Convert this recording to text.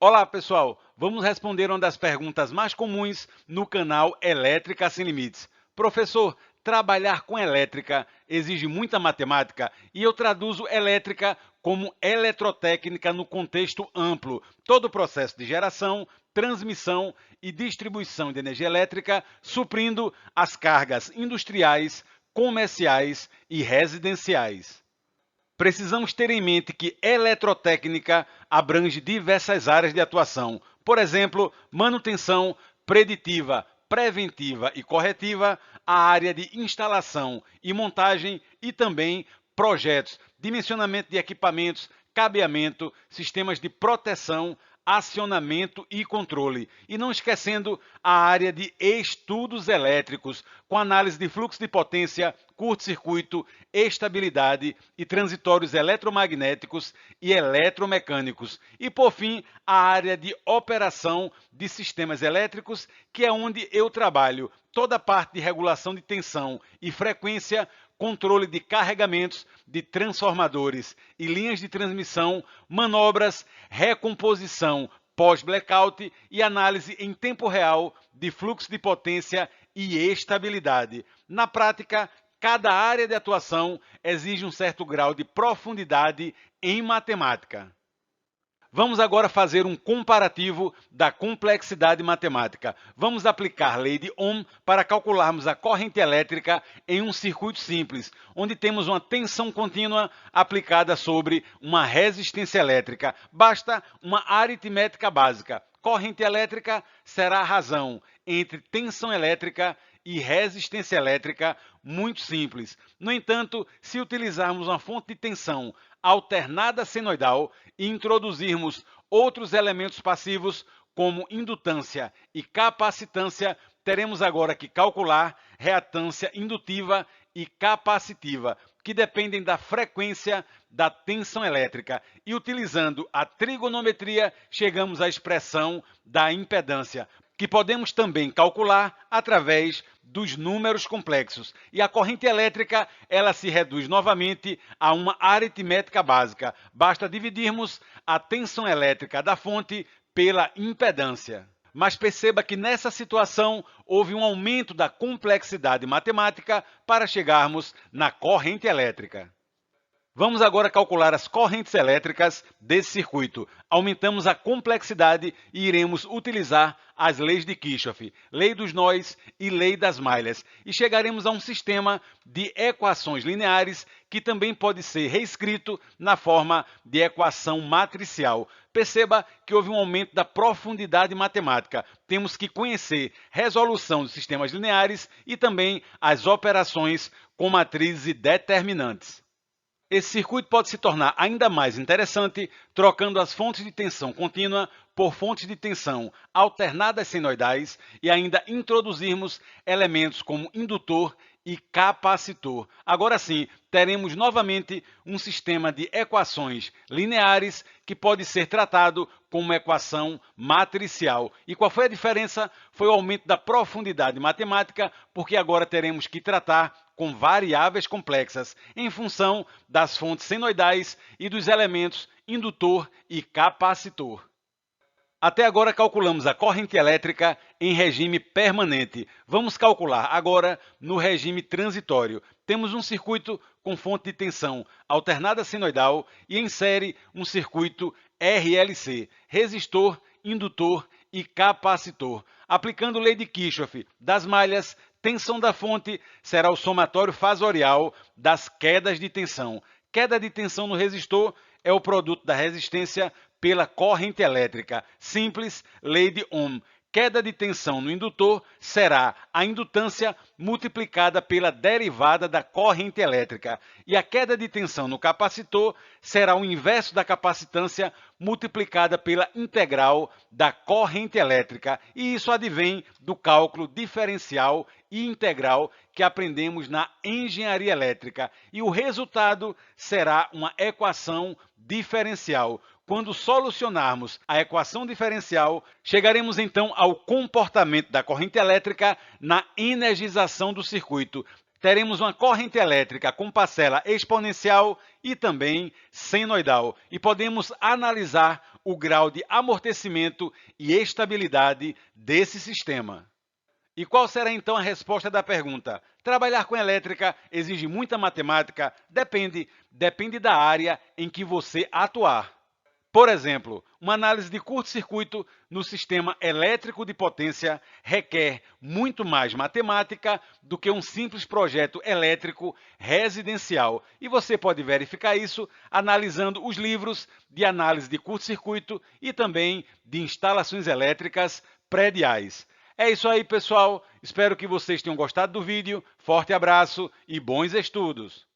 Olá, pessoal! Vamos responder uma das perguntas mais comuns no canal Elétrica Sem Limites. Professor, trabalhar com elétrica exige muita matemática e eu traduzo elétrica como eletrotécnica no contexto amplo. Todo o processo de geração, transmissão e distribuição de energia elétrica, suprindo as cargas industriais, comerciais e residenciais. Precisamos ter em mente que eletrotécnica abrange diversas áreas de atuação, por exemplo, manutenção preditiva, preventiva e corretiva, a área de instalação e montagem e também projetos, dimensionamento de equipamentos, cabeamento, sistemas de proteção, acionamento e controle. E não esquecendo a área de estudos elétricos, com análise de fluxo de potência, curto-circuito, estabilidade e transitórios eletromagnéticos e eletromecânicos. E, por fim, a área de operação de sistemas elétricos, que é onde eu trabalho toda a parte de regulação de tensão e frequência, controle de carregamentos de transformadores e linhas de transmissão, manobras, recomposição pós-blackout e análise em tempo real de fluxo de potência e estabilidade. Na prática, cada área de atuação exige um certo grau de profundidade em matemática. Vamos agora fazer um comparativo da complexidade matemática. Vamos aplicar a lei de Ohm para calcularmos a corrente elétrica em um circuito simples, onde temos uma tensão contínua aplicada sobre uma resistência elétrica. Basta uma aritmética básica. Corrente elétrica será a razão entre tensão elétrica e resistência elétrica, muito simples. No entanto, se utilizarmos uma fonte de tensão alternada senoidal e introduzirmos outros elementos passivos, como indutância e capacitância, teremos agora que calcular reatância indutiva e capacitiva, que dependem da frequência da tensão elétrica. E utilizando a trigonometria, chegamos à expressão da impedância, que podemos também calcular através dos números complexos. E a corrente elétrica, ela se reduz novamente a uma aritmética básica. Basta dividirmos a tensão elétrica da fonte pela impedância. Mas perceba que nessa situação houve um aumento da complexidade matemática para chegarmos na corrente elétrica. Vamos agora calcular as correntes elétricas desse circuito. Aumentamos a complexidade e iremos utilizar as leis de Kirchhoff, lei dos nós e lei das malhas. E chegaremos a um sistema de equações lineares que também pode ser reescrito na forma de equação matricial. Perceba que houve um aumento da profundidade matemática. Temos que conhecer resolução de sistemas lineares e também as operações com matrizes e determinantes. Esse circuito pode se tornar ainda mais interessante trocando as fontes de tensão contínua por fontes de tensão alternadas senoidais e ainda introduzirmos elementos como indutor e capacitor. Agora sim, teremos novamente um sistema de equações lineares que pode ser tratado como equação matricial. E qual foi a diferença? Foi o aumento da profundidade matemática, porque agora teremos que tratar com variáveis complexas em função das fontes senoidais e dos elementos indutor e capacitor. Até agora calculamos a corrente elétrica em regime permanente. Vamos calcular agora no regime transitório. Temos um circuito com fonte de tensão alternada senoidal e em série um circuito RLC, resistor, indutor e capacitor. Aplicando lei de Kirchhoff das malhas, tensão da fonte será o somatório fasorial das quedas de tensão. Queda de tensão no resistor é o produto da resistência pela corrente elétrica. Simples, lei de Ohm. Queda de tensão no indutor será a indutância multiplicada pela derivada da corrente elétrica. E a queda de tensão no capacitor será o inverso da capacitância multiplicada pela integral da corrente elétrica. E isso advém do cálculo diferencial e integral que aprendemos na engenharia elétrica. E o resultado será uma equação diferencial. Quando solucionarmos a equação diferencial, chegaremos então ao comportamento da corrente elétrica na energização do circuito. Teremos uma corrente elétrica com parcela exponencial e também senoidal. E podemos analisar o grau de amortecimento e estabilidade desse sistema. E qual será então a resposta da pergunta? Trabalhar com elétrica exige muita matemática? Depende da área em que você atuar. Por exemplo, uma análise de curto-circuito no sistema elétrico de potência requer muito mais matemática do que um simples projeto elétrico residencial. E você pode verificar isso analisando os livros de análise de curto-circuito e também de instalações elétricas prediais. É isso aí, pessoal. Espero que vocês tenham gostado do vídeo. Forte abraço e bons estudos!